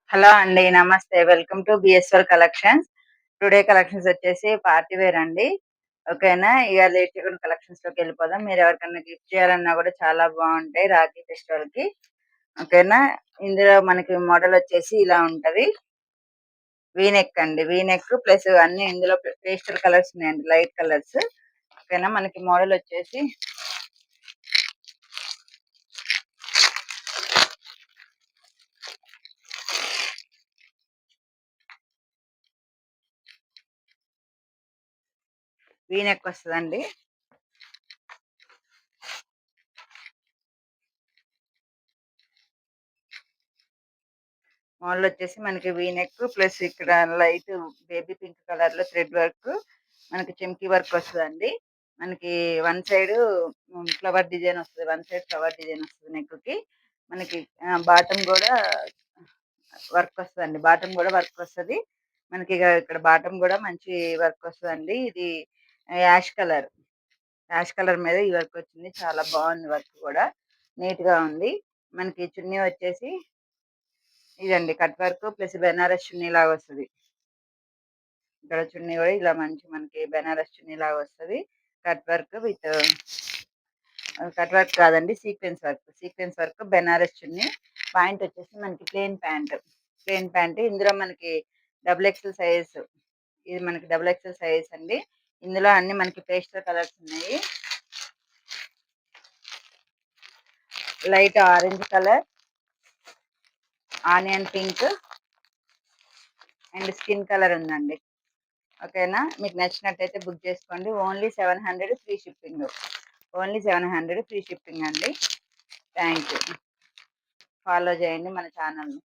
Hello అండి. నమస్తే. Welcome to బిఎస్‌వర్ కలెక్షన్స్. టుడే కలెక్షన్స్ వచ్చేసి పార్టీ వేర్ అండి. ఓకేనా? ఇగ లేట్ చేయకుండా కలెక్షన్స్‌లోకెళ్ళిపోదాం. మీరెవరికన్నా గిఫ్ట్ చేయాలన్నా గూడా చాలా బావుంటాయి రాఖీ ఫెస్టివల్‌కి. ఓకేనా? ఇందులో మనకి మోడలొచ్చేసి ఇలా ఉంటది. వీ నెక్ అండి. వీ నెక్ ప్లస్ అన్నీ ఇందులో పేస్టల్ కలర్స్ ఉన్నాయండి. Light colours. ఓకేనా? మనకి మోడలొచ్చేసి వీ నెక్ వస్తదండి. మోడలొచ్చేసి మనకి వీ నెక్ ప్లస్ ఇక్కడ లైట్ బేబీ పింక్ కలర్‌లో థ్రెడ్ వర్క్, మనకి చెమ్కీ వర్క్ వస్తదండి. మనకి వన్ సైడు ఫ్లవర్ డిజైన్ వస్తది. వన్ సైడ్ ఫ్లవర్ డిజైన్ వస్తది నెక్‌కి. మనకి బాటమ్ గూడా వర్క్ వస్తదండి. బాటమ్ గూడా వర్క్ వస్తది. మనకిగ ఇక్కడ బాటమ్ గూడా మంచి వర్క్ వస్తదండి. ఇది యాష్ కలర్. యాష్ కలర్ మీద ఈ వర్క్ వచ్చింది. చాలా బావుంది వర్క్ గూడా. నీట్‌గా ఉంది. మనకి చున్నీ వచ్చేసి ఇదండి కట్ వర్క్ ప్లస్ బెనారస్ చున్నీ లాగొస్తది. ఇక్కడ చున్నీ గూడా ఇలా మంచి మనకి బెనారస్ చున్నీ లాగొస్తది. Cut work with cut work కాదండి sequence work. Sequence work Banaras చున్నీ. ప్యాంట్ వచ్చేసి మనకి ప్లెయిన్ ప్యాంట్. Plain pant. ఇందులో మనకి డబుల్ ఎక్సెల్ సైజ్. ఇది మనకి డబుల్ ఎక్సెల్ సైజ్ అండి. ఇందులో అన్ని మనకి పేస్టల్ కలర్స్ ఉన్నాయి. Light orange colour, onion pink and skin colour ఉందండి. ఓకేనా? మీకు నచ్చినట్టయితే బుక్ చేసుకోండి. Only 700 free shipping. Only 700 free shipping అండి. Thank you. ఫాలో చేయండి మన ఛానెల్‌ని.